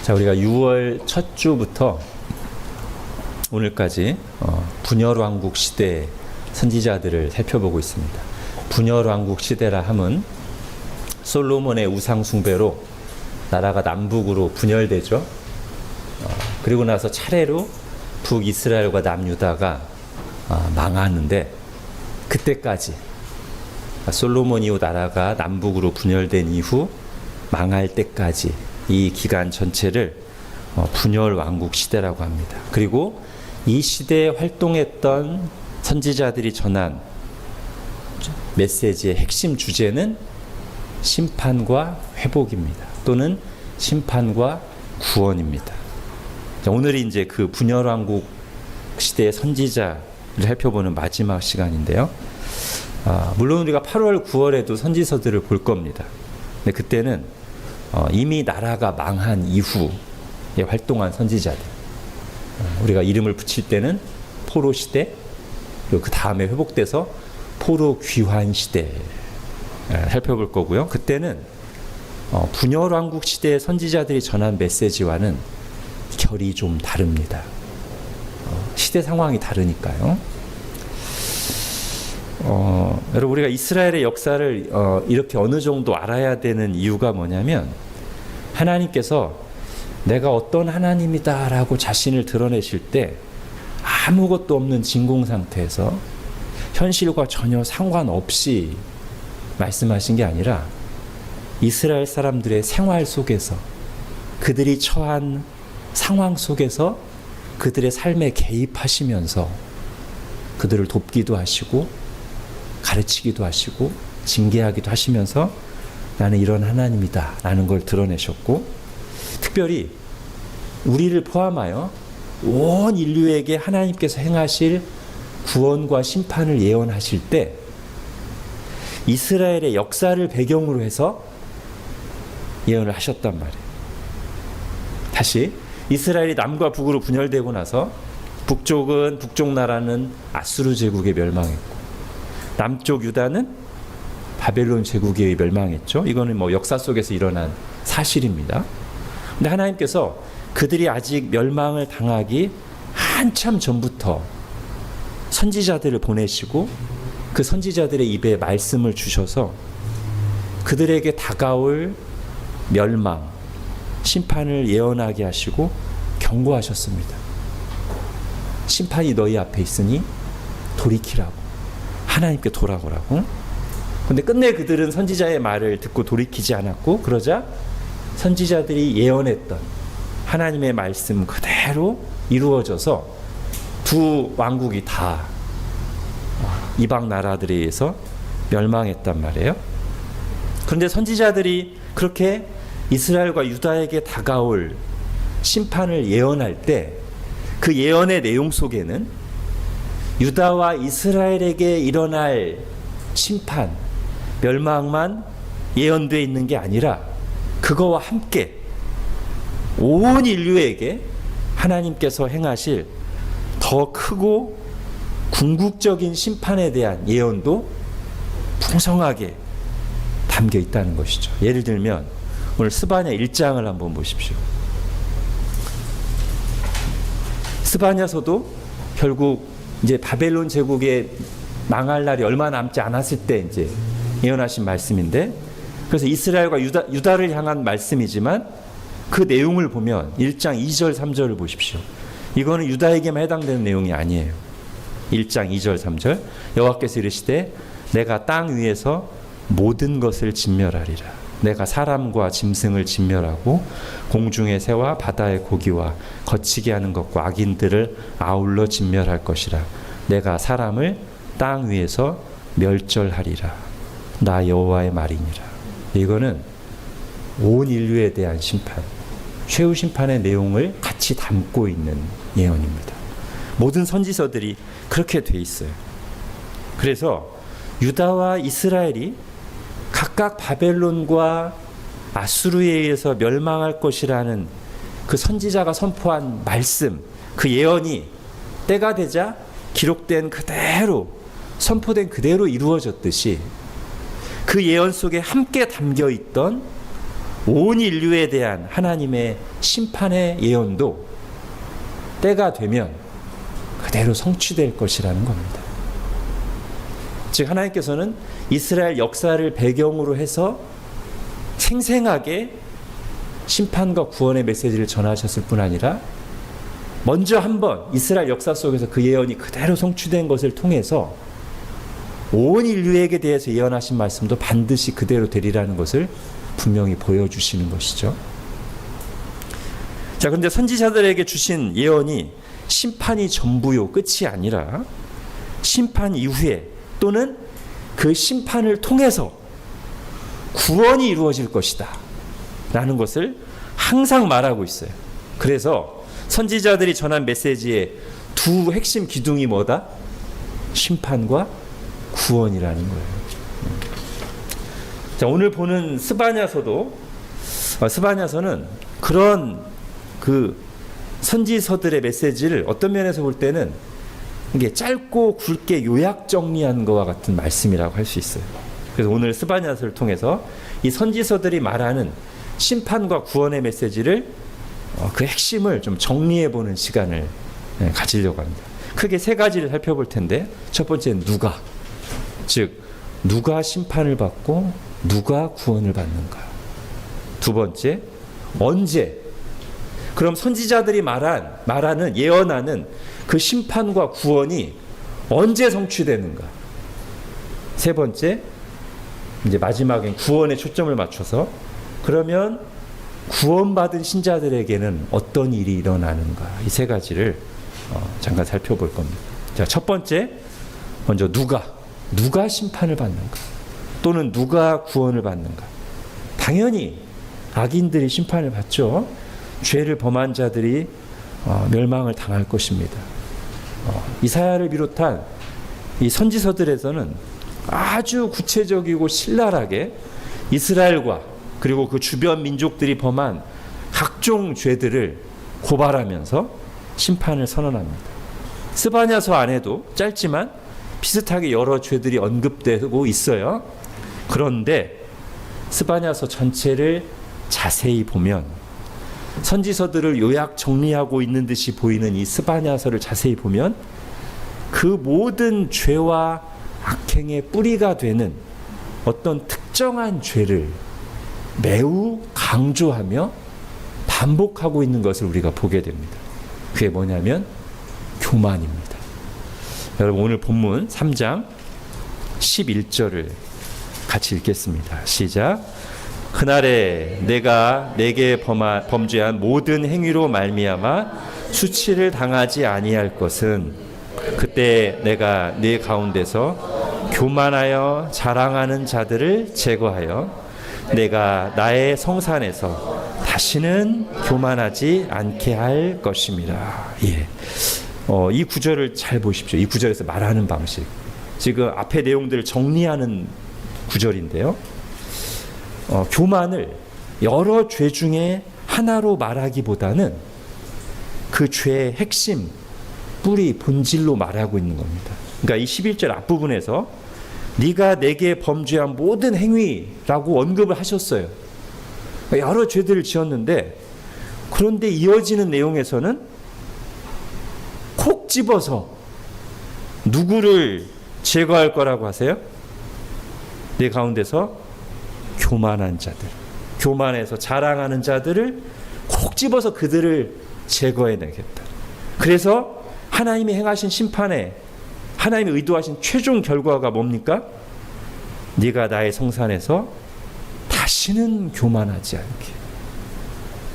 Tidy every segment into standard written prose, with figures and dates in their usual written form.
자, 우리가 6월 첫 주부터 오늘까지 분열왕국 시대의 선지자들을 살펴보고 있습니다. 분열왕국 시대라 함은 솔로몬의 우상 숭배로 나라가 남북으로 분열되죠. 그리고 나서 차례로 북이스라엘과 남유다가 망하는데, 그때까지 솔로몬 이후 나라가 남북으로 분열된 이후 망할 때까지 이 기간 전체를 분열왕국 시대라고 합니다. 그리고 이 시대에 활동했던 선지자들이 전한 메시지의 핵심 주제는 심판과 회복입니다. 또는 심판과 구원입니다. 자, 오늘이 이제 그 분열왕국 시대의 선지자를 살펴보는 마지막 시간인데요. 물론 우리가 8월, 9월에도 선지서들을 볼 겁니다. 근데 그때는 이미 나라가 망한 이후에 활동한 선지자들, 우리가 이름을 붙일 때는 포로 시대, 그리고 그 다음에 회복돼서 포로 귀환 시대 살펴볼 거고요. 그때는 분열왕국 시대의 선지자들이 전한 메시지와는 결이 좀 다릅니다. 시대 상황이 다르니까요. 여러분, 우리가 이스라엘의 역사를 이렇게 어느 정도 알아야 되는 이유가 뭐냐면, 하나님께서 내가 어떤 하나님이다 라고 자신을 드러내실 때 아무것도 없는 진공 상태에서 현실과 전혀 상관없이 말씀하신 게 아니라 이스라엘 사람들의 생활 속에서, 그들이 처한 상황 속에서 그들의 삶에 개입하시면서 그들을 돕기도 하시고 가르치기도 하시고 징계하기도 하시면서 나는 이런 하나님이다 라는 걸 드러내셨고, 특별히 우리를 포함하여 온 인류에게 하나님께서 행하실 구원과 심판을 예언하실 때 이스라엘의 역사를 배경으로 해서 예언을 하셨단 말이에요. 다시 이스라엘이 남과 북으로 분열되고 나서 북쪽 나라는 아수르 제국에 멸망했고, 남쪽 유다는 바벨론 제국에 멸망했죠. 이거는 역사 속에서 일어난 사실입니다. 근데 하나님께서 그들이 아직 멸망을 당하기 한참 전부터 선지자들을 보내시고 그 선지자들의 입에 말씀을 주셔서 그들에게 다가올 멸망, 심판을 예언하게 하시고 경고하셨습니다. 심판이 너희 앞에 있으니 돌이키라고, 하나님께 돌아오라고. 근데 끝내 그들은 선지자의 말을 듣고 돌이키지 않았고, 그러자 선지자들이 예언했던 하나님의 말씀 그대로 이루어져서 두 왕국이 다 이방 나라들에 의해서 멸망했단 말이에요. 그런데 선지자들이 그렇게 이스라엘과 유다에게 다가올 심판을 예언할 때 그 예언의 내용 속에는 유다와 이스라엘에게 일어날 심판, 멸망만 예언되어 있는 게 아니라 그거와 함께 온 인류에게 하나님께서 행하실 더 크고 궁극적인 심판에 대한 예언도 풍성하게 담겨 있다는 것이죠. 예를 들면 오늘 스바냐 1장을 한번 보십시오. 스바냐서도 결국 이제 바벨론 제국의 망할 날이 얼마 남지 않았을 때 이제 예언하신 말씀인데, 그래서 이스라엘과 유다를 향한 말씀이지만 그 내용을 보면 1장 2절 3절을 보십시오. 이거는 유다에게만 해당되는 내용이 아니에요. 1장 2절 3절 여호와께서 이르시되 내가 땅 위에서 모든 것을 진멸하리라. 내가 사람과 짐승을 진멸하고 공중의 새와 바다의 고기와 거치게 하는 것과 악인들을 아울러 진멸할 것이라. 내가 사람을 땅 위에서 멸절하리라. 나 여호와의 말이니라. 이거는 온 인류에 대한 심판, 최후 심판의 내용을 같이 담고 있는 예언입니다. 모든 선지서들이 그렇게 돼 있어요. 그래서 유다와 이스라엘이 각각 바벨론과 아수르에 의해서 멸망할 것이라는 그 선지자가 선포한 말씀, 그 예언이 때가 되자 기록된 그대로, 선포된 그대로 이루어졌듯이 그 예언 속에 함께 담겨 있던 온 인류에 대한 하나님의 심판의 예언도 때가 되면 그대로 성취될 것이라는 겁니다. 즉 하나님께서는 이스라엘 역사를 배경으로 해서 생생하게 심판과 구원의 메시지를 전하셨을 뿐 아니라 먼저 한번 이스라엘 역사 속에서 그 예언이 그대로 성취된 것을 통해서 온 인류에게 대해서 예언하신 말씀도 반드시 그대로 되리라는 것을 분명히 보여주시는 것이죠. 자, 그런데 선지자들에게 주신 예언이 심판이 전부요, 끝이 아니라 심판 이후에 또는 그 심판을 통해서 구원이 이루어질 것이다 라는 것을 항상 말하고 있어요. 그래서 선지자들이 전한 메시지의 두 핵심 기둥이 뭐다? 심판과 구원이라는 거예요. 자, 오늘 보는 스바냐서는 그런 그 선지서들의 메시지를 어떤 면에서 볼 때는 이게 짧고 굵게 요약 정리한 것과 같은 말씀이라고 할 수 있어요. 그래서 오늘 스바냐서를 통해서 이 선지서들이 말하는 심판과 구원의 메시지를 그 핵심을 좀 정리해보는 시간을 가지려고 합니다. 크게 세 가지를 살펴볼 텐데, 첫 번째는 누가, 즉 누가 심판을 받고 누가 구원을 받는가. 두 번째, 언제. 그럼 선지자들이 말하는 예언하는 그 심판과 구원이 언제 성취되는가. 세 번째, 이제 마지막엔 구원에 초점을 맞춰서 그러면 구원받은 신자들에게는 어떤 일이 일어나는가. 이 세 가지를 잠깐 살펴볼 겁니다. 자, 첫 번째, 먼저 누가 심판을 받는가 또는 누가 구원을 받는가. 당연히 악인들이 심판을 받죠. 죄를 범한 자들이 멸망을 당할 것입니다. 이사야를 비롯한 이 선지서들에서는 아주 구체적이고 신랄하게 이스라엘과 그리고 그 주변 민족들이 범한 각종 죄들을 고발하면서 심판을 선언합니다. 스바냐서 안에도 짧지만 비슷하게 여러 죄들이 언급되고 있어요. 그런데 스바냐서 전체를 자세히 보면 선지서들을 요약 정리하고 있는 듯이 보이는 이 스바냐서를 자세히 보면 그 모든 죄와 악행의 뿌리가 되는 어떤 특정한 죄를 매우 강조하며 반복하고 있는 것을 우리가 보게 됩니다. 그게 뭐냐면 교만입니다. 여러분, 오늘 본문 3장 11절을 같이 읽겠습니다. 시작. 그날에 내가 내게 범죄한 모든 행위로 말미암아 수치를 당하지 아니할 것은 그때 내가 네 가운데서 교만하여 자랑하는 자들을 제거하여 내가 나의 성산에서 다시는 교만하지 않게 할 것입니다. 예. 이 구절을 잘 보십시오. 이 구절에서 말하는 방식. 지금 앞의 내용들을 정리하는 구절인데요. 교만을 여러 죄 중에 하나로 말하기보다는 그 죄의 핵심, 뿌리, 본질로 말하고 있는 겁니다. 그러니까 이 11절 앞부분에서 네가 내게 범죄한 모든 행위라고 언급을 하셨어요. 여러 죄들을 지었는데, 그런데 이어지는 내용에서는 콕 집어서 누구를 제거할 거라고 하세요? 내 가운데서 교만한 자들, 교만해서 자랑하는 자들을 콕 집어서 그들을 제거해내겠다. 그래서 하나님이 행하신 심판에 하나님이 의도하신 최종 결과가 뭡니까? 네가 나의 성산에서 다시는 교만하지 않게.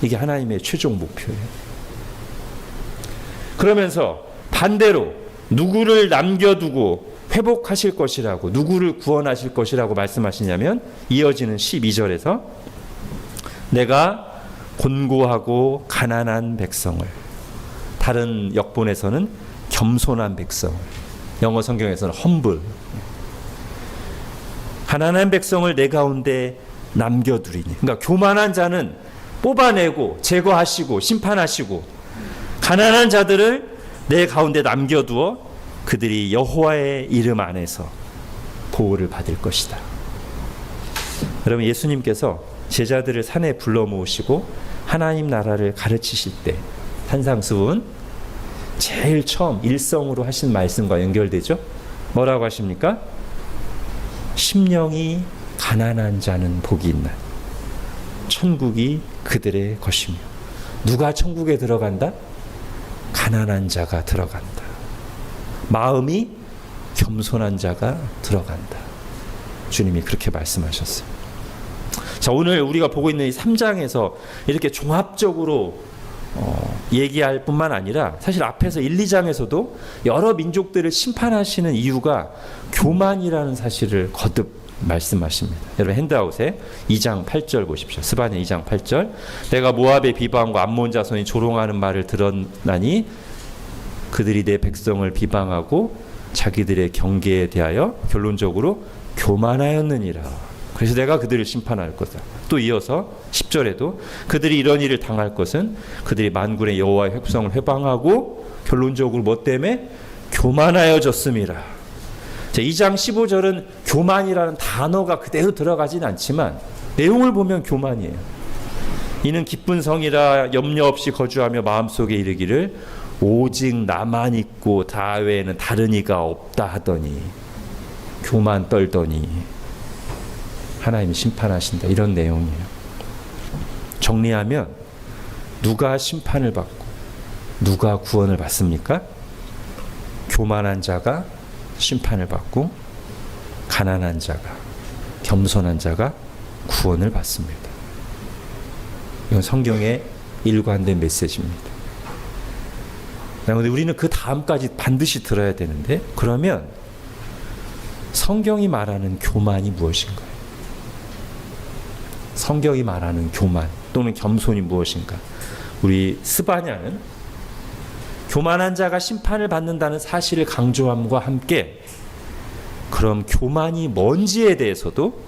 이게 하나님의 최종 목표예요. 그러면서 반대로 누구를 남겨두고 회복하실 것이라고, 누구를 구원하실 것이라고 말씀하시냐면 이어지는 12절에서 내가 곤고하고 가난한 백성을, 다른 역본에서는 겸손한 백성을, 영어 성경에서는 humble, 가난한 백성을 내 가운데 남겨두리니. 그러니까 교만한 자는 뽑아내고 제거하시고 심판하시고, 가난한 자들을 내 가운데 남겨두어 그들이 여호와의 이름 안에서 보호를 받을 것이다. 여러분, 예수님께서 제자들을 산에 불러 모으시고 하나님 나라를 가르치실 때 산상수훈 제일 처음 일성으로 하신 말씀과 연결되죠. 뭐라고 하십니까? 심령이 가난한 자는 복이 있나 천국이 그들의 것이며. 누가 천국에 들어간다? 가난한 자가 들어간다. 마음이 겸손한 자가 들어간다. 주님이 그렇게 말씀하셨어요. 자, 오늘 우리가 보고 있는 이 3장에서 이렇게 종합적으로 얘기할 뿐만 아니라 사실 앞에서 1, 2장에서도 여러 민족들을 심판하시는 이유가 교만이라는 사실을 거듭 말씀하십니다. 여러분 핸드아웃에 2장 8절 보십시오. 스바냐 2장 8절. 내가 모압의 비방과 암몬 자손이 조롱하는 말을 들었나니 그들이 내 백성을 비방하고 자기들의 경계에 대하여 결론적으로 교만하였느니라. 그래서 내가 그들을 심판할 거다. 또 이어서 10절에도 그들이 이런 일을 당할 것은 그들이 만군의 여호와의 획성을 회방하고 결론적으로 뭐 때문에 교만하여졌음이라. 자, 2장 15절은 교만이라는 단어가 그대로 들어가진 않지만 내용을 보면 교만이에요. 이는 기쁜 성이라 염려 없이 거주하며 마음속에 이르기를 오직 나만 있고 다 외에는 다른 이가 없다 하더니 교만 떨더니 하나님이 심판하신다. 이런 내용이에요. 정리하면 누가 심판을 받고 누가 구원을 받습니까? 교만한 자가 심판을 받고 가난한 자가, 겸손한 자가 구원을 받습니다. 이건 성경의 일관된 메시지입니다. 그런데 우리는 그 다음까지 반드시 들어야 되는데, 그러면 성경이 말하는 교만이 무엇인가요? 성경이 말하는 교만 또는 겸손이 무엇인가? 우리 스바냐는 교만한 자가 심판을 받는다는 사실을 강조함과 함께 그럼 교만이 뭔지에 대해서도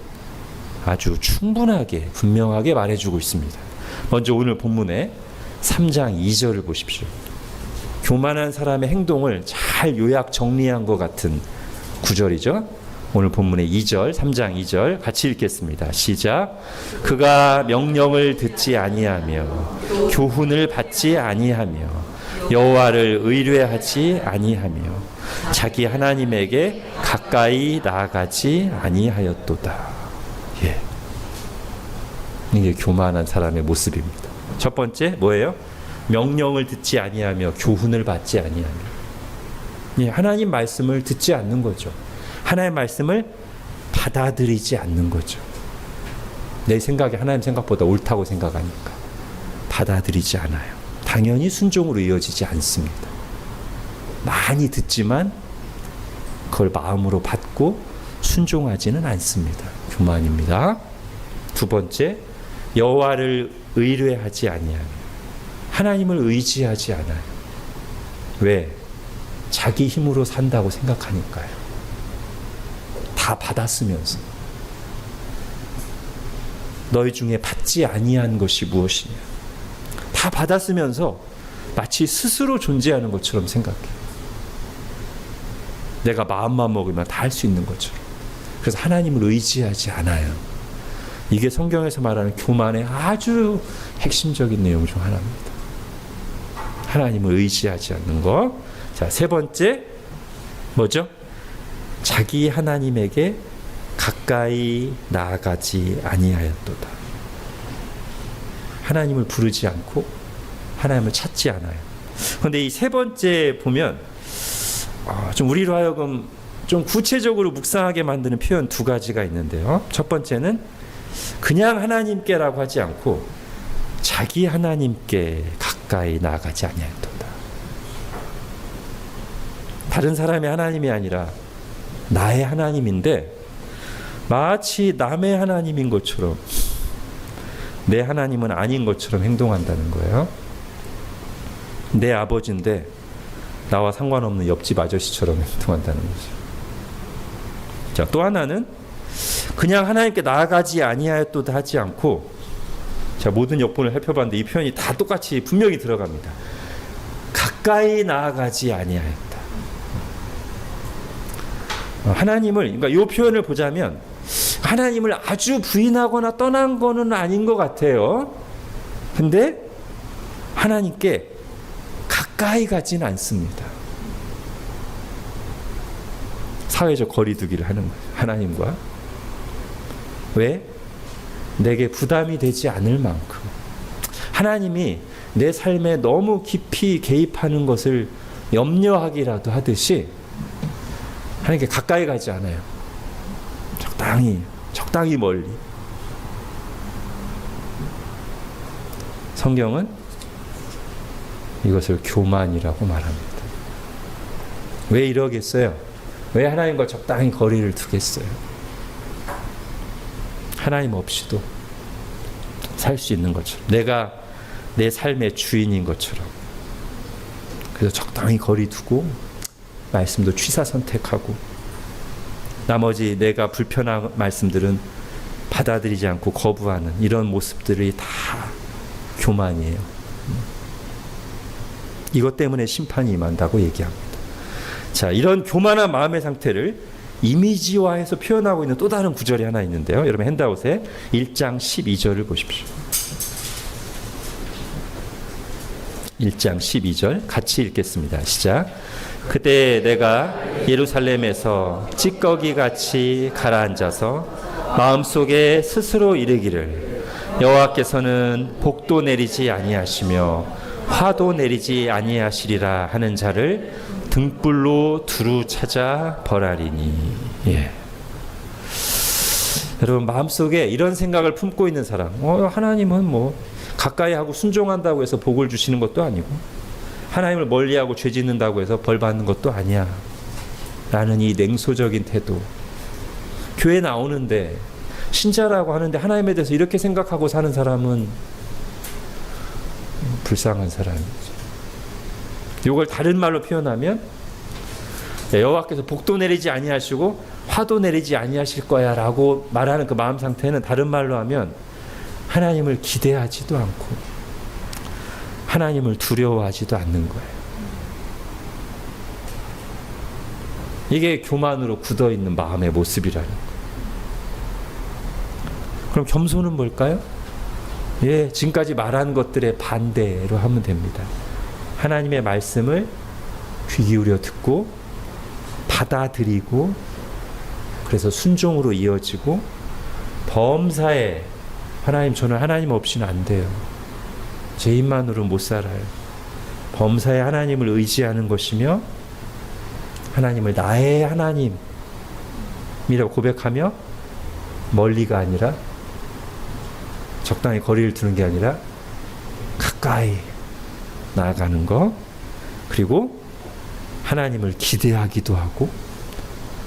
아주 충분하게 분명하게 말해주고 있습니다. 먼저 오늘 본문의 3장 2절을 보십시오. 교만한 사람의 행동을 잘 요약 정리한 것 같은 구절이죠. 오늘 본문의 2절, 3장 2절 같이 읽겠습니다. 시작. 그가 명령을 듣지 아니하며 교훈을 받지 아니하며 여호와를 의뢰하지 아니하며 자기 하나님에게 가까이 나아가지 아니하였도다. 예. 이게 교만한 사람의 모습입니다. 첫 번째 뭐예요? 명령을 듣지 아니하며 교훈을 받지 아니하며. 예, 하나님 말씀을 듣지 않는 거죠. 하나님 말씀을 받아들이지 않는 거죠. 내 생각이 하나님 생각보다 옳다고 생각하니까 받아들이지 않아요. 당연히 순종으로 이어지지 않습니다. 많이 듣지만 그걸 마음으로 받고 순종하지는 않습니다. 교만입니다. 두 번째, 여호와를 의뢰하지 아니하며 하나님을 의지하지 않아요. 왜? 자기 힘으로 산다고 생각하니까요. 다 받았으면서. 너희 중에 받지 아니한 것이 무엇이냐? 다 받았으면서 마치 스스로 존재하는 것처럼 생각해. 내가 마음만 먹으면 다 할 수 있는 것처럼. 그래서 하나님을 의지하지 않아요. 이게 성경에서 말하는 교만의 아주 핵심적인 내용 중 하나입니다. 하나님을 의지하지 않는 것. 자, 세 번째 뭐죠? 자기 하나님에게 가까이 나아가지 아니하였도다. 하나님을 부르지 않고 하나님을 찾지 않아요. 그런데 이 세 번째 보면 좀 우리로 하여금 좀 구체적으로 묵상하게 만드는 표현 두 가지가 있는데요. 첫 번째는 그냥 하나님께라고 하지 않고 자기 하나님께 가까이 나아가지 아니하였도다. 다른 사람의 하나님이 아니라 나의 하나님인데 마치 남의 하나님인 것처럼 내 하나님은 아닌 것처럼 행동한다는 거예요. 내 아버지인데 나와 상관없는 옆집 아저씨처럼 행동한다는 거죠. 자, 또 하나는 그냥 하나님께 나아가지 아니하였도다 하지 않고, 자, 모든 역본을 살펴봤는데 이 표현이 다 똑같이 분명히 들어갑니다. 가까이 나아가지 아니하였다. 하나님을, 그러니까 이 표현을 보자면 하나님을 아주 부인하거나 떠난 거는 아닌 것 같아요. 근데 하나님께 가까이 가진 않습니다. 사회적 거리두기를 하는 거예요. 하나님과. 왜? 내게 부담이 되지 않을 만큼. 하나님이 내 삶에 너무 깊이 개입하는 것을 염려하기라도 하듯이 하나님께 가까이 가지 않아요. 적당히 멀리. 성경은 이것을 교만이라고 말합니다. 왜 이러겠어요? 왜 하나님과 적당히 거리를 두겠어요? 하나님 없이도 살 수 있는 것처럼, 내가 내 삶의 주인인 것처럼. 그래서 적당히 거리 두고 말씀도 취사 선택하고 나머지 내가 불편한 말씀들은 받아들이지 않고 거부하는 이런 모습들이 다 교만이에요. 이것 때문에 심판이 임한다고 얘기합니다. 자, 이런 교만한 마음의 상태를 이미지화해서 표현하고 있는 또 다른 구절이 하나 있는데요. 여러분 핸드아웃에 1장 12절을 보십시오. 1장 12절 같이 읽겠습니다. 시작. 그때 내가 예루살렘에서 찌꺼기같이 가라앉아서 마음속에 스스로 이르기를 여호와께서는 복도 내리지 아니하시며 화도 내리지 아니하시리라 하는 자를 등불로 두루 찾아 벌하리니. 예. 여러분 마음속에 이런 생각을 품고 있는 사람, 하나님은 뭐 가까이 하고 순종한다고 해서 복을 주시는 것도 아니고 하나님을 멀리하고 죄 짓는다고 해서 벌 받는 것도 아니야 라는 이 냉소적인 태도. 교회 나오는데 신자라고 하는데 하나님에 대해서 이렇게 생각하고 사는 사람은 불쌍한 사람이죠. 이걸 다른 말로 표현하면 여호와께서 복도 내리지 아니하시고 화도 내리지 아니하실 거야 라고 말하는 그 마음 상태는 다른 말로 하면 하나님을 기대하지도 않고 하나님을 두려워하지도 않는 거예요. 이게 교만으로 굳어있는 마음의 모습이라는 거예요. 그럼 겸손은 뭘까요? 예, 지금까지 말한 것들의 반대로 하면 됩니다. 하나님의 말씀을 귀 기울여 듣고 받아들이고 그래서 순종으로 이어지고 범사에 하나님, 저는 하나님 없이는 안 돼요. 제 힘만으로는 못 살아요. 범사에 하나님을 의지하는 것이며 하나님을 나의 하나님이라고 고백하며 멀리가 아니라 적당히 거리를 두는 게 아니라 가까이 나아가는 것, 그리고 하나님을 기대하기도 하고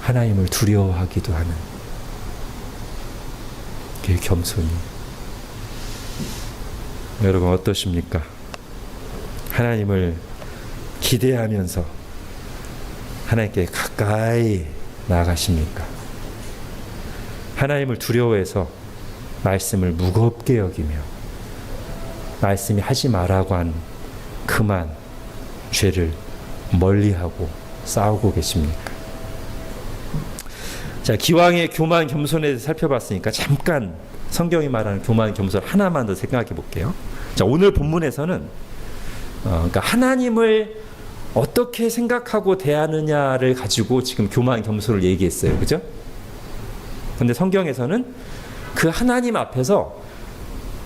하나님을 두려워하기도 하는 그게 겸손이에요. 여러분 어떠십니까? 하나님을 기대하면서 하나님께 가까이 나아가십니까? 하나님을 두려워해서 말씀을 무겁게 여기며 말씀이 하지 말라고 한 그만 죄를 멀리하고 싸우고 계십니까? 자, 기왕의 교만 겸손에 대해서 살펴봤으니까 잠깐 성경이 말하는 교만 겸손 하나만 더 생각해 볼게요. 자, 오늘 본문에서는 그러니까 하나님을 어떻게 생각하고 대하느냐를 가지고 지금 교만 겸손을 얘기했어요. 그죠? 근데 성경에서는 그 하나님 앞에서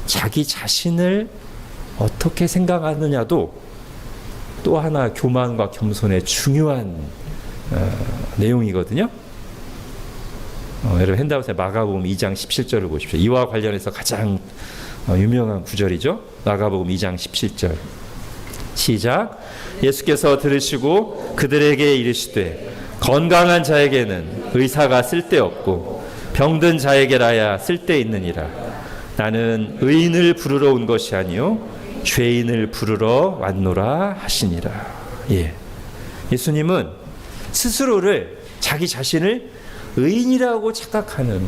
자기 자신을 어떻게 생각하느냐도 또 하나 교만과 겸손의 중요한 내용이거든요. 여러분 핸드아웃에 마가복음 2장 17절을 보십시오. 이와 관련해서 가장 유명한 구절이죠. 마가복음 2장 17절 시작. 예수께서 들으시고 그들에게 이르시되 건강한 자에게는 의사가 쓸데없고 병든 자에게라야 쓸데있느니라. 나는 의인을 부르러 온 것이 아니요 죄인을 부르러 왔노라 하시니라. 예. 예수님은 스스로를 자기 자신을 의인이라고 착각하는,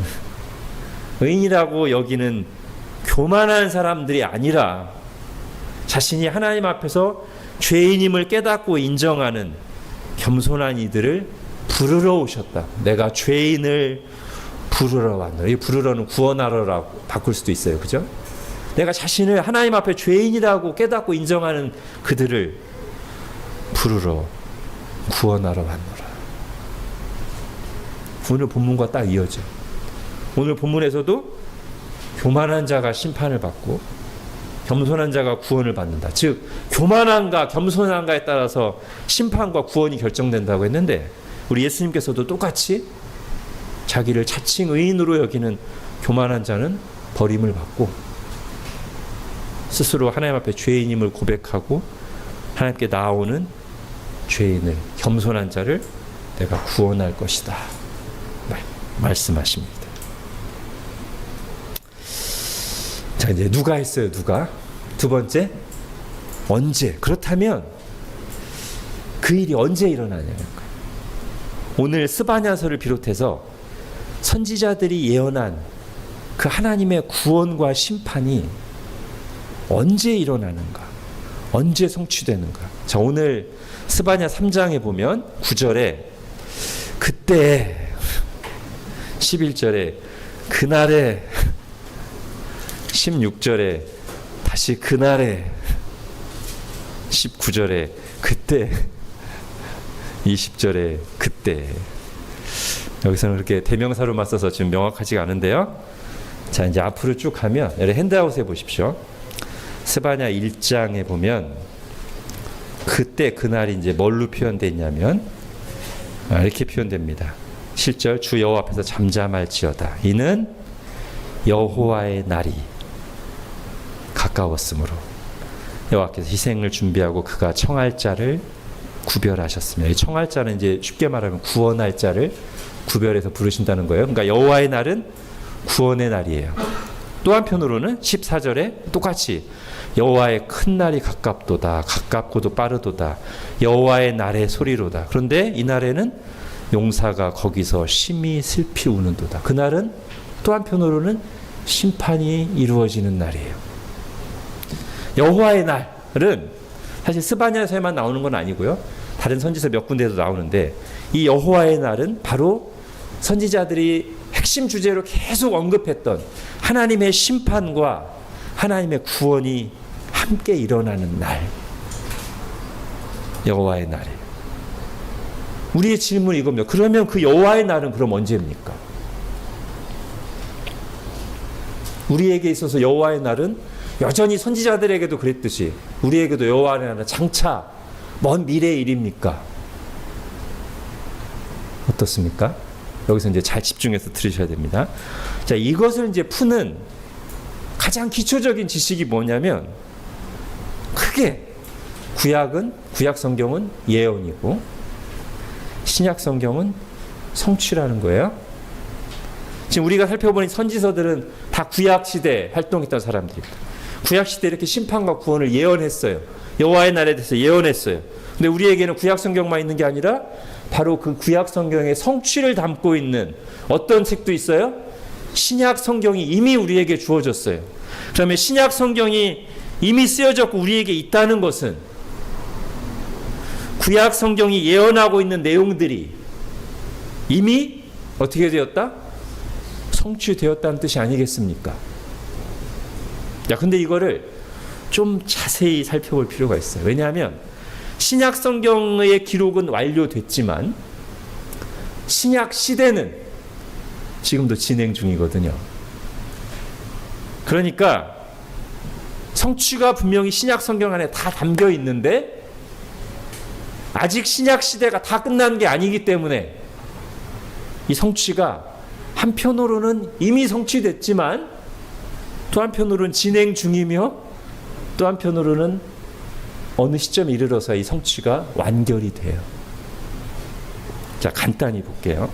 의인이라고 여기는 교만한 사람들이 아니라 자신이 하나님 앞에서 죄인임을 깨닫고 인정하는 겸손한 이들을 부르러 오셨다. 내가 죄인을 부르러 왔노라. 이 부르러는 구원하러라고 바꿀 수도 있어요. 그죠? 내가 자신을 하나님 앞에 죄인이라고 깨닫고 인정하는 그들을 부르러 구원하러 왔노라. 오늘 본문과 딱 이어져. 오늘 본문에서도 교만한 자가 심판을 받고 겸손한 자가 구원을 받는다. 즉 교만한가 겸손한가에 따라서 심판과 구원이 결정된다고 했는데 우리 예수님께서도 똑같이 자기를 자칭 의인으로 여기는 교만한 자는 버림을 받고 스스로 하나님 앞에 죄인임을 고백하고 하나님께 나아오는 죄인을, 겸손한 자를 내가 구원할 것이다 말씀하십니다. 자, 이제 누가 했어요? 누가? 두 번째, 언제? 그렇다면 그 일이 언제 일어나냐는 거예요. 오늘 스바냐서를 비롯해서 선지자들이 예언한 그 하나님의 구원과 심판이 언제 일어나는가? 언제 성취되는가? 자, 오늘 스바냐 3장에 보면 9절에 그때, 11절에 그날에, 16절에 다시 그날에, 19절에 그때, 20절에 그때. 여기서는 그렇게 대명사로만 써서 지금 명확하지가 않은데요. 자, 이제 앞으로 쭉 가면 여기 핸드아웃에 보십시오. 스바냐 1장에 보면 그때 그날이 이제 뭘로 표현되어 있냐면 이렇게 표현됩니다. 7절 주 여호와 앞에서 잠잠할지어다. 이는 여호와의 날이 가까웠으므로 여호와께서 희생을 준비하고 그가 청할 자를 구별하셨으며, 이 청할 자는 이제 쉽게 말하면 구원할 자를 구별해서 부르신다는 거예요. 그러니까 여호와의 날은 구원의 날이에요. 또 한편으로는 14절에 똑같이 여호와의 큰 날이 가깝도다. 가깝고도 빠르도다. 여호와의 날의 소리로다. 그런데 이 날에는 용사가 거기서 심히 슬피 우는도다. 그날은 또 한편으로는 심판이 이루어지는 날이에요. 여호와의 날은 사실 스바냐서에만 나오는 건 아니고요. 다른 선지서 몇 군데에도 나오는데 이 여호와의 날은 바로 선지자들이 핵심 주제로 계속 언급했던 하나님의 심판과 하나님의 구원이 함께 일어나는 날, 여호와의 날이에요. 우리의 질문이 이겁니다. 그러면 그 여호와의 날은 그럼 언제입니까? 우리에게 있어서 여호와의 날은 여전히 선지자들에게도 그랬듯이 우리에게도 여호와의 날은 장차 먼 미래의 일입니까? 어떻습니까? 여기서 이제 잘 집중해서 들으셔야 됩니다. 자, 이것을 이제 푸는 가장 기초적인 지식이 뭐냐면 크게 구약 성경은 예언이고 신약 성경은 성취라는 거예요. 지금 우리가 살펴보는 선지서들은 다 구약 시대에 활동했던 사람들입니다. 구약 시대에 이렇게 심판과 구원을 예언했어요. 여호와의 날에 대해서 예언했어요. 근데 우리에게는 구약 성경만 있는 게 아니라 바로 그 구약 성경의 성취를 담고 있는 어떤 책도 있어요? 신약 성경이 이미 우리에게 주어졌어요. 그러면 신약 성경이 이미 쓰여졌고 우리에게 있다는 것은 구약 성경이 예언하고 있는 내용들이 이미 어떻게 되었다? 성취되었다는 뜻이 아니겠습니까? 야, 근데 이거를 좀 자세히 살펴볼 필요가 있어요. 왜냐하면 신약 성경의 기록은 완료됐지만 신약 시대는 지금도 진행 중이거든요. 그러니까 성취가 분명히 신약 성경 안에 다 담겨 있는데 아직 신약 시대가 다 끝난 게 아니기 때문에 이 성취가 한편으로는 이미 성취됐지만 또 한편으로는 진행 중이며 또 한편으로는 어느 시점에 이르러서 이 성취가 완결이 돼요. 자, 간단히 볼게요.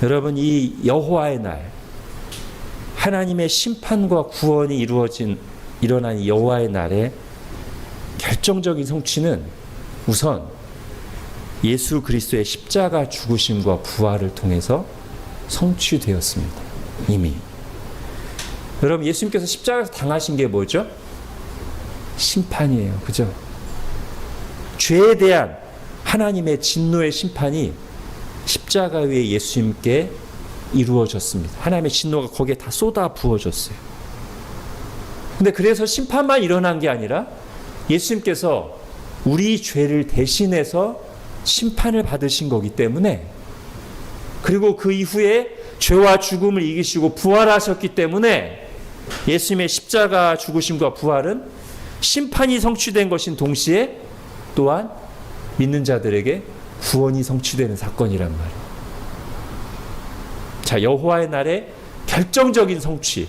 여러분, 이 여호와의 날, 하나님의 심판과 구원이 일어난 이 여호와의 날의 결정적인 성취는 우선 예수 그리스도의 십자가 죽으심과 부활을 통해서 성취되었습니다. 이미. 여러분, 예수님께서 십자가에서 당하신 게 뭐죠? 심판이에요. 그죠? 죄에 대한 하나님의 진노의 심판이 십자가 위에 예수님께 이루어졌습니다. 하나님의 진노가 거기에 다 쏟아 부어졌어요. 근데 그래서 심판만 일어난 게 아니라 예수님께서 우리 죄를 대신해서 심판을 받으신 거기 때문에, 그리고 그 이후에 죄와 죽음을 이기시고 부활하셨기 때문에 예수님의 십자가 죽으심과 부활은 심판이 성취된 것인 동시에 또한 믿는 자들에게 구원이 성취되는 사건이란 말이에요. 자, 여호와의 날에 결정적인 성취.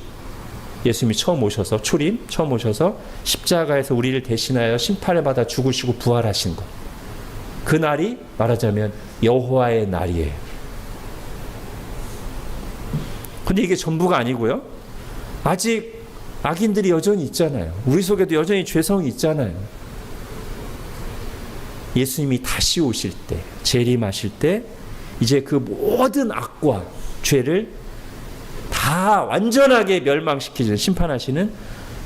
예수님이 처음 오셔서, 초림 처음 오셔서 십자가에서 우리를 대신하여 심판을 받아 죽으시고 부활하신 것. 그 날이 말하자면 여호와의 날이에요. 근데 이게 전부가 아니고요. 아직 악인들이 여전히 있잖아요. 우리 속에도 여전히 죄성이 있잖아요. 예수님이 다시 오실 때, 재림하실 때 이제 그 모든 악과 죄를 다 완전하게 멸망시키는, 심판하시는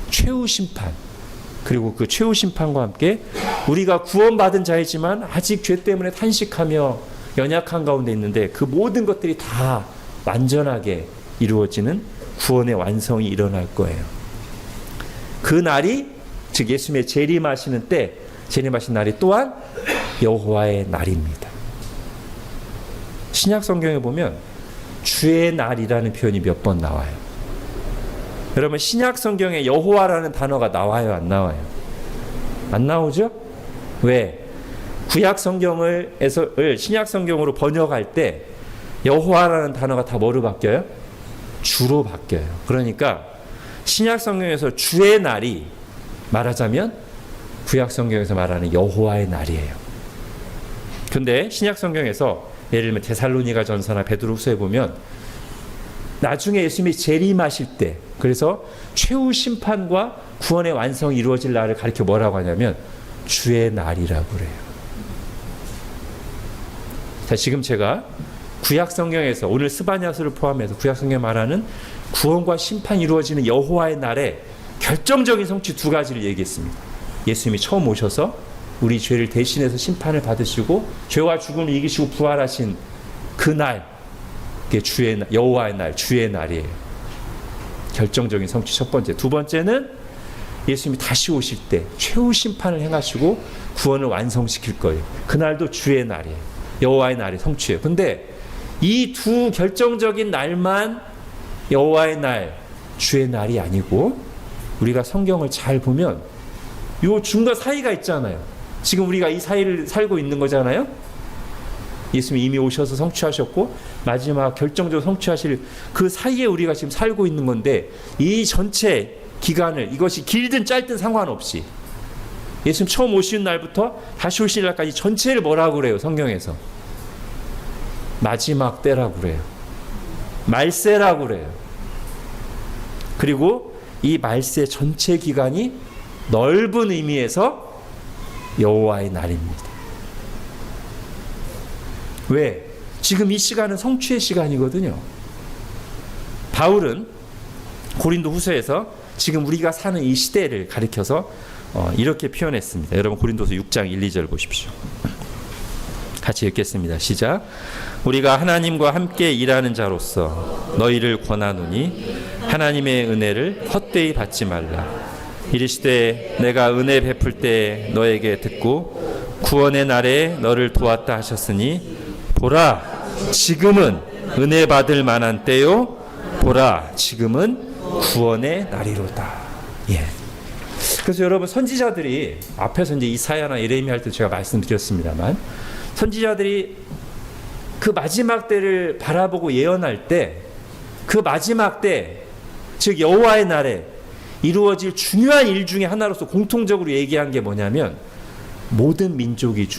최후 심판, 그리고 그 최후 심판과 함께 우리가 구원받은 자이지만 아직 죄 때문에 탄식하며 연약한 가운데 있는데 그 모든 것들이 다 완전하게 이루어지는 구원의 완성이 일어날 거예요. 그 날이, 즉 예수님의 재림하시는 때, 재림하신 날이 또한 여호와의 날입니다. 신약 성경에 보면 주의 날이라는 표현이 몇 번 나와요. 여러분, 신약 성경에 여호와라는 단어가 나와요, 안 나와요? 안 나오죠? 왜? 구약 성경을 신약 성경으로 번역할 때 여호와라는 단어가 다 뭐로 바뀌어요? 주로 바뀌어요. 그러니까 신약 성경에서 주의 날이 말하자면 구약 성경에서 말하는 여호와의 날이에요. 근데 신약 성경에서 예를 들면 데살로니가 전서나 베드로후서에 보면 나중에 예수님이 재림하실 때, 그래서 최후 심판과 구원의 완성이 이루어질 날을 가리켜 뭐라고 하냐면 주의 날이라고 그래요. 자, 지금 제가 구약 성경에서, 오늘 스바냐서를 포함해서 구약 성경에 말하는 구원과 심판이 이루어지는 여호와의 날에 결정적인 성취 두 가지를 얘기했습니다. 예수님이 처음 오셔서 우리 죄를 대신해서 심판을 받으시고 죄와 죽음을 이기시고 부활하신 그 날, 그게 주의 날, 여호와의 날, 주의 날이에요. 결정적인 성취 첫 번째. 두 번째는 예수님이 다시 오실 때 최후 심판을 행하시고 구원을 완성시킬 거예요. 그날도 주의 날이에요. 여호와의 날이 성취예요. 근데 이 두 결정적인 날만 여호와의 날, 주의 날이 아니고, 우리가 성경을 잘 보면 요 중간 사이가 있잖아요. 지금 우리가 이 사이를 살고 있는 거잖아요. 예수님이 이미 오셔서 성취하셨고 마지막 결정적으로 성취하실 그 사이에 우리가 지금 살고 있는 건데, 이 전체 기간을, 이것이 길든 짧든 상관없이 예수님 처음 오시는 날부터 다시 오시는 날까지 전체를 뭐라고 그래요? 성경에서 마지막 때라고 그래요. 말세라고 그래요. 그리고 이 말세 전체 기간이 넓은 의미에서 여호와의 날입니다. 왜? 지금 이 시간은 성취의 시간이거든요. 바울은 고린도 후서에서 지금 우리가 사는 이 시대를 가리켜서 이렇게 표현했습니다. 여러분, 고린도서 6장 1, 2절 보십시오. 같이 읽겠습니다. 시작. 우리가 하나님과 함께 일하는 자로서 너희를 권하노니 하나님의 은혜를 헛되이 받지 말라. 이르시되 내가 은혜 베풀 때 너에게 듣고 구원의 날에 너를 도왔다 하셨으니 보라, 지금은 은혜 받을 만한 때요. 보라, 지금은 구원의 날이로다. 예. 그래서 여러분, 선지자들이 앞에서 이제 이사야나 예레미야 할 때 제가 말씀드렸습니다만, 선지자들이 그 마지막 때를 바라보고 예언할 때, 그 마지막 때, 즉 여호와의 날에 이루어질 중요한 일 중에 하나로서 공통적으로 얘기한 게 뭐냐면 모든 민족이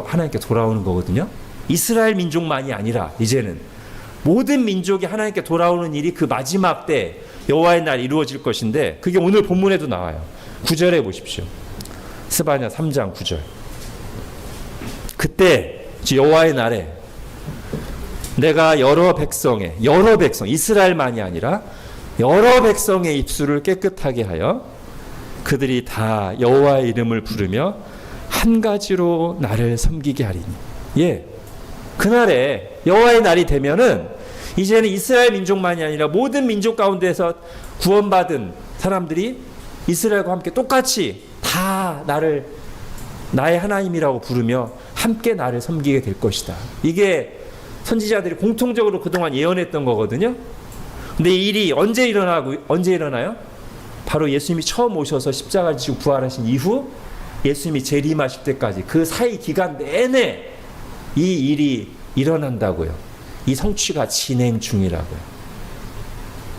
하나님께 돌아오는 거거든요. 이스라엘 민족만이 아니라 이제는 모든 민족이 하나님께 돌아오는 일이 그 마지막 때 여호와의 날 이루어질 것인데, 그게 오늘 본문에도 나와요. 9절에 보십시오. 스바냐 3장 9절. 그때 여호와의 날에 내가 여러 백성, 이스라엘만이 아니라 여러 백성의 입술을 깨끗하게 하여 그들이 다 여호와의 이름을 부르며 한 가지로 나를 섬기게 하리니. 예. 그날에 여호와의 날이 되면은 이제는 이스라엘 민족만이 아니라 모든 민족 가운데서 구원받은 사람들이 이스라엘과 함께 똑같이 다 나를 나의 하나님이라고 부르며 함께 나를 섬기게 될 것이다. 이게 선지자들이 공통적으로 그동안 예언했던 거거든요. 근데 이 일이 언제 일어나요? 바로 예수님이 처음 오셔서 십자가를 지고 부활하신 이후 예수님이 재림하실 때까지 그 사이 기간 내내 이 일이 일어난다고요. 이 성취가 진행 중이라고요.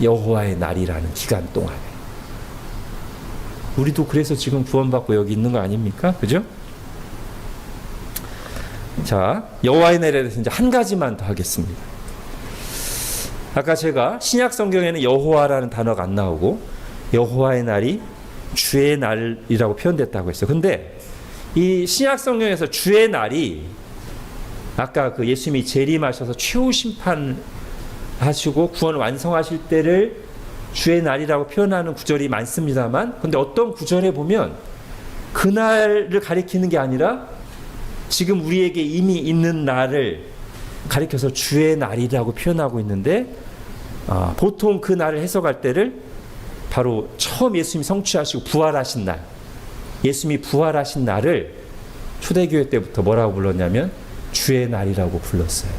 여호와의 날이라는 기간 동안에. 우리도 그래서 지금 구원받고 여기 있는 거 아닙니까? 그죠? 자, 여호와의 날에 대해서 이제 한 가지만 더 하겠습니다. 아까 제가 신약 성경에는 여호와라는 단어가 안 나오고 여호와의 날이 주의 날이라고 표현됐다고 했어요. 근데 이 신약 성경에서 주의 날이 아까 그 예수님이 재림하셔서 최후 심판하시고 구원 완성하실 때를 주의 날이라고 표현하는 구절이 많습니다만, 근데 어떤 구절에 보면 그날을 가리키는 게 아니라 지금 우리에게 이미 있는 날을 가리켜서 주의 날이라고 표현하고 있는데, 보통 그 날을 해석할 때를 바로 처음 예수님이 성취하시고 부활하신 날, 예수님이 부활하신 날을 초대교회 때부터 뭐라고 불렀냐면 주의 날이라고 불렀어요.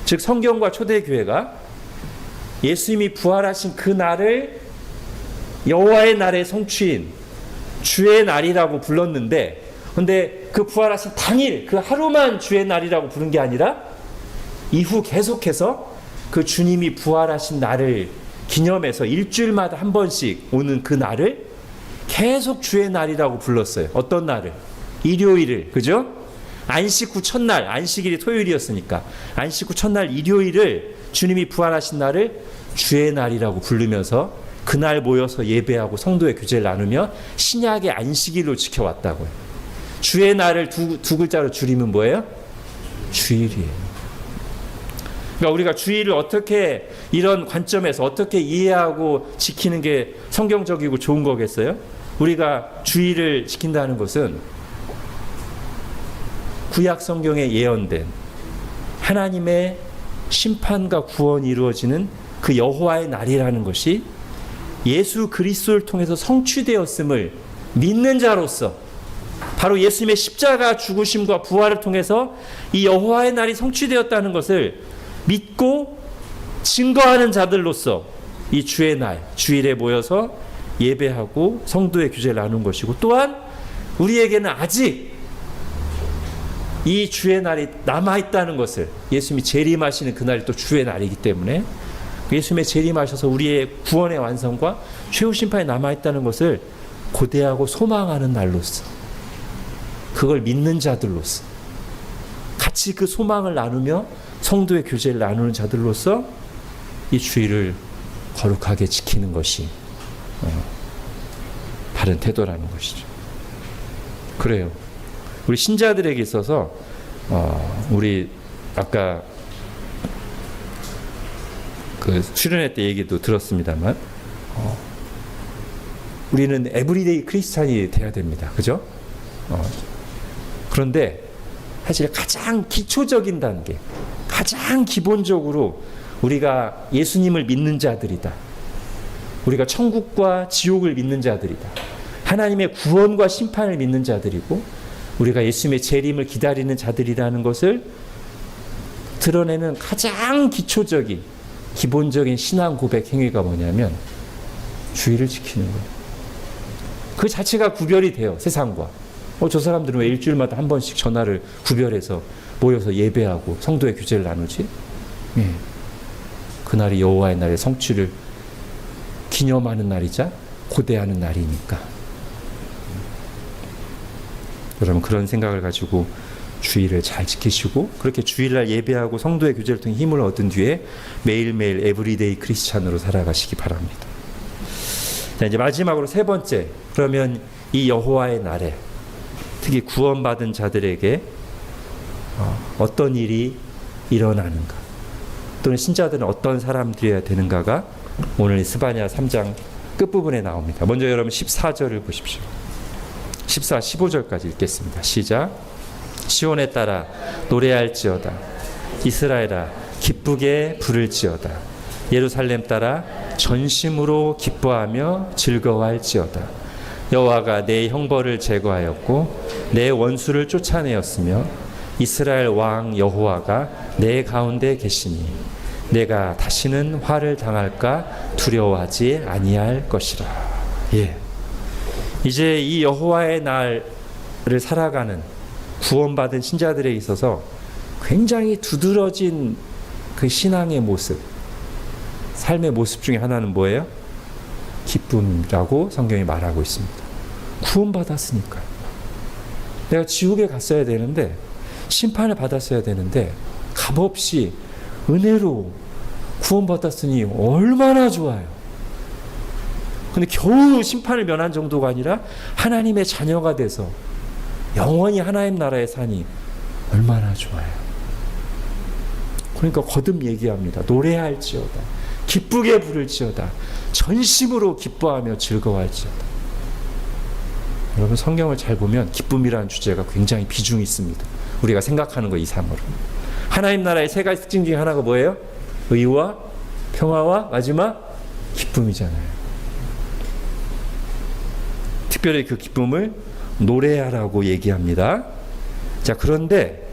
즉 성경과 초대교회가 예수님이 부활하신 그 날을 여호와의 날의 성취인 주의 날이라고 불렀는데, 근데 그 부활하신 당일 그 하루만 주의 날이라고 부른 게 아니라 이후 계속해서 그 주님이 부활하신 날을 기념해서 일주일마다 한 번씩 오는 그 날을 계속 주의 날이라고 불렀어요. 어떤 날을? 일요일을, 그죠? 안식 후 첫날, 안식일이 토요일이었으니까 안식 후 첫날 일요일을 주님이 부활하신 날을 주의 날이라고 부르면서 그날 모여서 예배하고 성도의 교제를 나누며 신약의 안식일로 지켜왔다고요. 주의 날을 두 글자로 줄이면 뭐예요? 주일이에요. 그러니까 우리가 주일을 어떻게, 이런 관점에서 어떻게 이해하고 지키는 게 성경적이고 좋은 거겠어요? 우리가 주일을 지킨다는 것은 구약 성경에 예언된 하나님의 심판과 구원이 이루어지는 그 여호와의 날이라는 것이 예수 그리스도를 통해서 성취되었음을 믿는 자로서, 바로 예수님의 십자가 죽으심과 부활을 통해서 이 여호와의 날이 성취되었다는 것을 믿고 증거하는 자들로서 이 주의 날, 주일에 모여서 예배하고 성도의 교제를 나누는 것이고, 또한 우리에게는 아직 이 주의 날이 남아있다는 것을, 예수님이 재림하시는 그날이 또 주의 날이기 때문에 예수님의 재림하셔서 우리의 구원의 완성과 최후 심판이 남아있다는 것을 고대하고 소망하는 날로서, 그걸 믿는 자들로서 같이 그 소망을 나누며 성도의 교제를 나누는 자들로서 이 주일을 거룩하게 지키는 것이 바른 태도라는 것이죠. 그래요. 우리 신자들에게 있어서 우리 아까 그 수련회 때 얘기도 들었습니다만 우리는 에브리데이 크리스찬이 돼야 됩니다. 그죠? 그런데 사실 가장 기초적인 단계, 가장 기본적으로 우리가 예수님을 믿는 자들이다. 우리가 천국과 지옥을 믿는 자들이다. 하나님의 구원과 심판을 믿는 자들이고 우리가 예수님의 재림을 기다리는 자들이라는 것을 드러내는 가장 기초적인 기본적인 신앙 고백 행위가 뭐냐면 주일을 지키는 거예요. 그 자체가 구별이 돼요. 세상과. 저 사람들은 왜 일주일마다 한 번씩 전화를 구별해서 모여서 예배하고 성도의 교제를 나누지? 예. 그날이 여호와의 날의 성취를 기념하는 날이자 고대하는 날이니까. 여러분 그런 생각을 가지고 주일을 잘 지키시고 그렇게 주일날 예배하고 성도의 교제를 통해 힘을 얻은 뒤에 매일매일 에브리데이 크리스찬으로 살아가시기 바랍니다. 자, 이제 마지막으로 세 번째, 그러면 이 여호와의 날에 특히 구원받은 자들에게 어떤 일이 일어나는가, 또는 신자들은 어떤 사람들이어야 되는가가 오늘 스바냐 3장 끝부분에 나옵니다. 먼저 여러분 14절을 보십시오. 14, 15절까지 읽겠습니다. 시작. 시온에 따라 노래할지어다. 이스라엘아 기쁘게 부를지어다. 예루살렘 따라 전심으로 기뻐하며 즐거워할지어다. 여호와가 내 형벌을 제거하였고 내 원수를 쫓아내었으며 이스라엘 왕 여호와가 내 가운데 계시니 내가 다시는 화를 당할까 두려워하지 아니할 것이라. 예. 이제 이 여호와의 날을 살아가는 구원받은 신자들에 있어서 굉장히 두드러진 그 신앙의 모습, 삶의 모습 중에 하나는 뭐예요? 기쁨이라고 성경이 말하고 있습니다. 구원받았으니까. 내가 지옥에 갔어야 되는데, 심판을 받았어야 되는데 값없이 은혜로 구원받았으니 얼마나 좋아요. 근데 겨우 심판을 면한 정도가 아니라 하나님의 자녀가 돼서 영원히 하나님 나라에 사니 얼마나 좋아요. 그러니까 거듭 얘기합니다. 노래할지어다. 기쁘게 부를지어다. 전심으로 기뻐하며 즐거워할지어다. 여러분 성경을 잘 보면 기쁨이라는 주제가 굉장히 비중이 있습니다. 우리가 생각하는 것 이상으로. 하나님 나라의 세 가지 특징 중에 하나가 뭐예요? 의와 평화와 마지막 기쁨이잖아요. 특별히 그 기쁨을 노래하라고 얘기합니다. 자, 그런데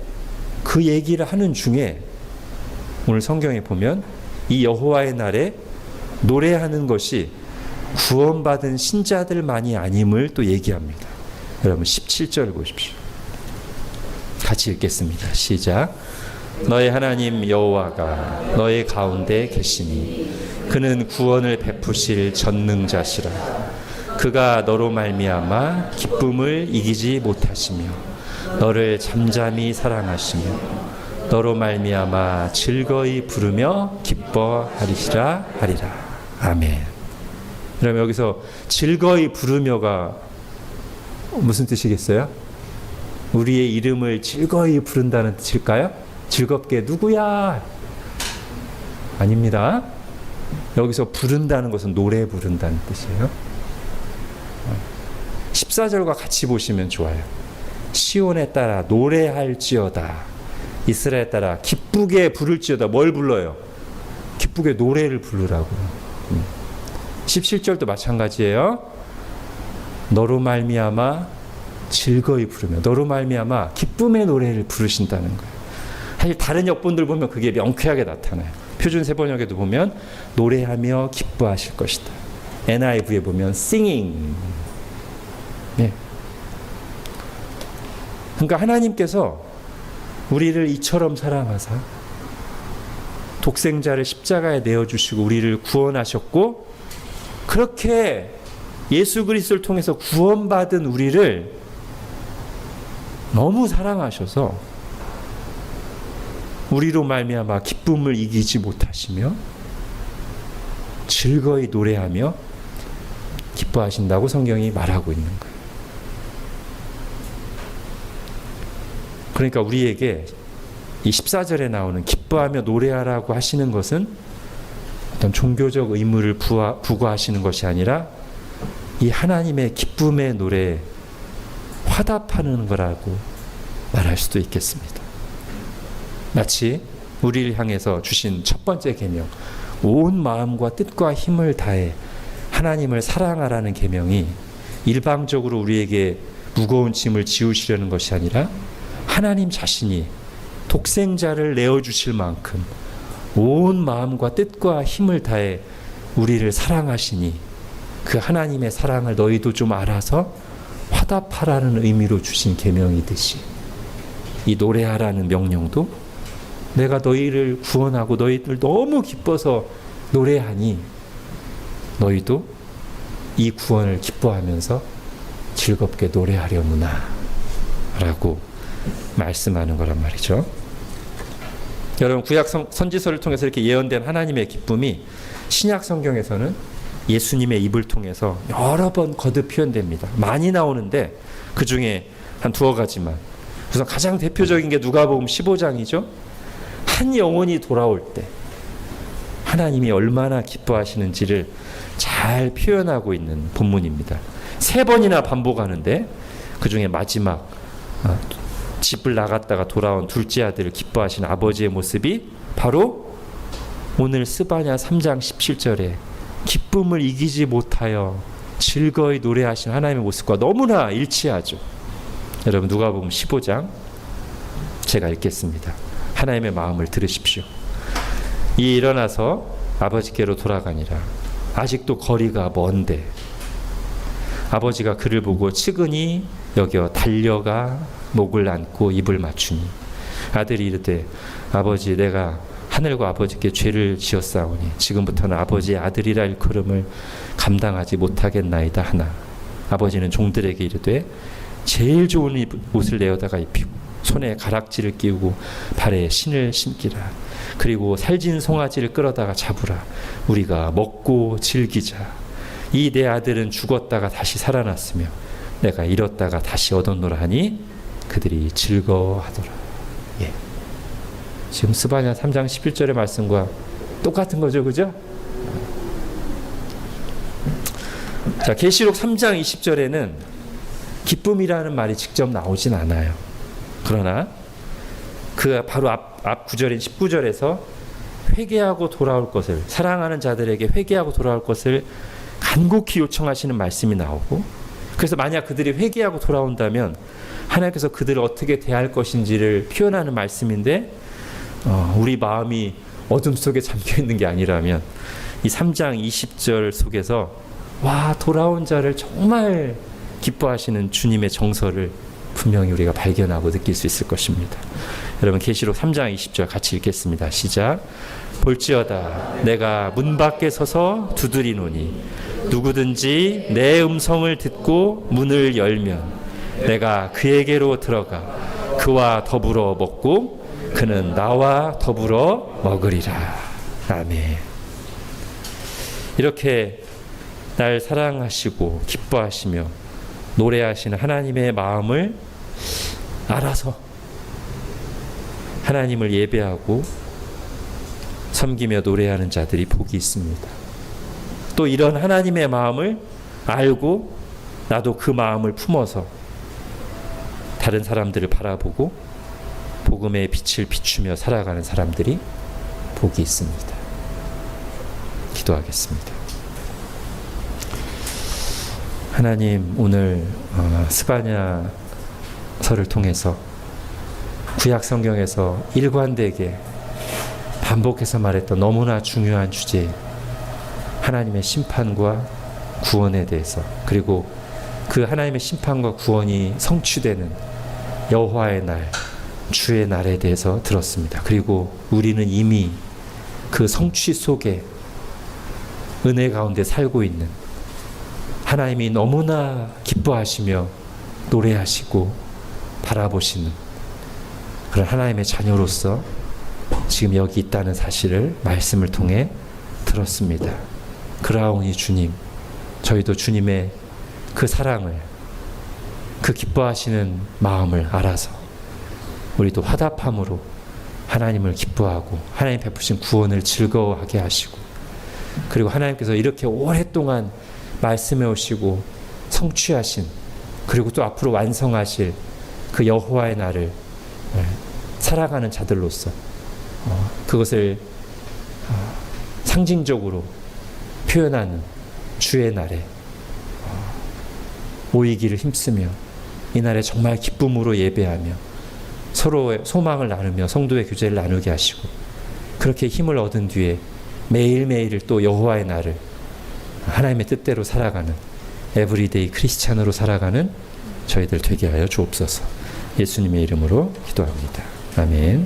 그 얘기를 하는 중에 오늘 성경에 보면 이 여호와의 날에 노래하는 것이 구원받은 신자들만이 아님을 또 얘기합니다. 여러분 17절 보십시오. 같이 읽겠습니다. 시작. 너의 하나님 여호와가 너의 가운데 계시니 그는 구원을 베푸실 전능자시라. 그가 너로 말미암아 기쁨을 이기지 못하시며 너를 잠잠히 사랑하시며 너로 말미암아 즐거이 부르며 기뻐하리라 하리라. 아멘. 그러면 여기서 즐거이 부르며가 무슨 뜻이겠어요? 우리의 이름을 즐거이 부른다는 뜻일까요? 즐겁게 누구야? 아닙니다. 여기서 부른다는 것은 노래 부른다는 뜻이에요. 14절과 같이 보시면 좋아요. 시온에 따라 노래할지어다. 이스라엘에 따라 기쁘게 부를지어다. 뭘 불러요? 기쁘게 노래를 부르라고요. 17절도 마찬가지예요. 너로 말미암아 즐거이 부르며 너로 말미암아 기쁨의 노래를 부르신다는 거예요. 사실 다른 역본들 보면 그게 명쾌하게 나타나요. 표준 세번역에도 보면 노래하며 기뻐하실 것이다. NIV에 보면 singing. 네. 그러니까 하나님께서 우리를 이처럼 사랑하사 독생자를 십자가에 내어주시고 우리를 구원하셨고 그렇게 예수 그리스도를 통해서 구원받은 우리를 너무 사랑하셔서 우리로 말미암아 기쁨을 이기지 못하시며 즐거이 노래하며 기뻐하신다고 성경이 말하고 있는 거예요. 그러니까 우리에게 이 14절에 나오는 기뻐하며 노래하라고 하시는 것은 어떤 종교적 의무를 부과하시는 것이 아니라 이 하나님의 기쁨의 노래에 화답하는 거라고 말할 수도 있겠습니다. 마치 우리를 향해서 주신 첫 번째 계명, 온 마음과 뜻과 힘을 다해 하나님을 사랑하라는 계명이 일방적으로 우리에게 무거운 짐을 지우시려는 것이 아니라 하나님 자신이 독생자를 내어주실 만큼 온 마음과 뜻과 힘을 다해 우리를 사랑하시니 그 하나님의 사랑을 너희도 좀 알아서 화답하라는 의미로 주신 계명이듯이 이 노래하라는 명령도 내가 너희를 구원하고 너희들 너무 기뻐서 노래하니 너희도 이 구원을 기뻐하면서 즐겁게 노래하려무나 라고 말씀하는 거란 말이죠. 여러분 구약 선지서를 통해서 이렇게 예언된 하나님의 기쁨이 신약 성경에서는 예수님의 입을 통해서 여러 번 거듭 표현됩니다. 많이 나오는데 그 중에 한 두어 가지만. 우선 가장 대표적인 게 누가복음 15장이죠. 한 영혼이 돌아올 때 하나님이 얼마나 기뻐하시는지를 잘 표현하고 있는 본문입니다. 3번이나 반복하는데 그 중에 마지막 집을 나갔다가 돌아온 둘째 아들을 기뻐하시는 아버지의 모습이 바로 오늘 스바냐 3장 17절에 기쁨을 이기지 못하여 즐거이 노래하시는 하나님의 모습과 너무나 일치하죠. 여러분 누가복음 15장 제가 읽겠습니다. 하나님의 마음을 들으십시오. 이 일어나서 아버지께로 돌아가니라. 아직도 거리가 먼데 아버지가 그를 보고 측은히 여겨 달려가 목을 안고 입을 맞추니 아들이 이르되 아버지 내가 하늘과 아버지께 죄를 지었사오니 지금부터는 아버지의 아들이라 일컬음을 감당하지 못하겠나이다 하나 아버지는 종들에게 이르되 제일 좋은 옷을 내어다가 입히고 손에 가락지를 끼우고 발에 신을 신기라. 그리고 살진 송아지를 끌어다가 잡으라. 우리가 먹고 즐기자. 이 내 아들은 죽었다가 다시 살아났으며 내가 잃었다가 다시 얻었노라 하니 그들이 즐거워하더라. 예. 지금 스바냐 3장 11절의 말씀과 똑같은 거죠, 그죠? 자, 계시록 3장 20절에는 기쁨이라는 말이 직접 나오진 않아요. 그러나 그 바로 앞 구절인 19절에서 회개하고 돌아올 것을, 사랑하는 자들에게 회개하고 돌아올 것을 간곡히 요청하시는 말씀이 나오고, 그래서 만약 그들이 회개하고 돌아온다면 하나님께서 그들을 어떻게 대할 것인지를 표현하는 말씀인데, 우리 마음이 어둠 속에 잠겨 있는 게 아니라면 이 3장 20절 속에서 와, 돌아온 자를 정말 기뻐하시는 주님의 정서를 분명히 우리가 발견하고 느낄 수 있을 것입니다. 여러분 계시록 3장 20절 같이 읽겠습니다. 시작. 볼지어다 내가 문 밖에 서서 두드리노니 누구든지 내 음성을 듣고 문을 열면 내가 그에게로 들어가 그와 더불어 먹고 그는 나와 더불어 먹으리라. 아멘. 이렇게 날 사랑하시고 기뻐하시며 노래하시는 하나님의 마음을 알아서 하나님을 예배하고 섬기며 노래하는 자들이 복이 있습니다. 또 이런 하나님의 마음을 알고 나도 그 마음을 품어서 다른 사람들을 바라보고 복음의 빛을 비추며 살아가는 사람들이 복이 있습니다. 기도하겠습니다. 하나님, 오늘 스바냐서를 통해서 구약 성경에서 일관되게 반복해서 말했던 너무나 중요한 주제, 하나님의 심판과 구원에 대해서, 그리고 그 하나님의 심판과 구원이 성취되는 여호와의 날, 주의 날에 대해서 들었습니다. 그리고 우리는 이미 그 성취 속에 은혜 가운데 살고 있는, 하나님이 너무나 기뻐하시며 노래하시고 바라보시는 그런 하나님의 자녀로서 지금 여기 있다는 사실을 말씀을 통해 들었습니다. 그러하오니 주님, 저희도 주님의 그 사랑을, 그 기뻐하시는 마음을 알아서 우리도 화답함으로 하나님을 기뻐하고 하나님 베푸신 구원을 즐거워하게 하시고, 그리고 하나님께서 이렇게 오랫동안 말씀해 오시고 성취하신, 그리고 또 앞으로 완성하실 그 여호와의 날을 살아가는 자들로서 그것을 상징적으로 표현하는 주의 날에 모이기를 힘쓰며 이 날에 정말 기쁨으로 예배하며 서로의 소망을 나누며 성도의 교제를 나누게 하시고, 그렇게 힘을 얻은 뒤에 매일매일을 또 여호와의 날을 하나님의 뜻대로 살아가는 에브리데이 크리스찬으로 살아가는 저희들 되게 하여 주옵소서. 예수님의 이름으로 기도합니다. 아멘.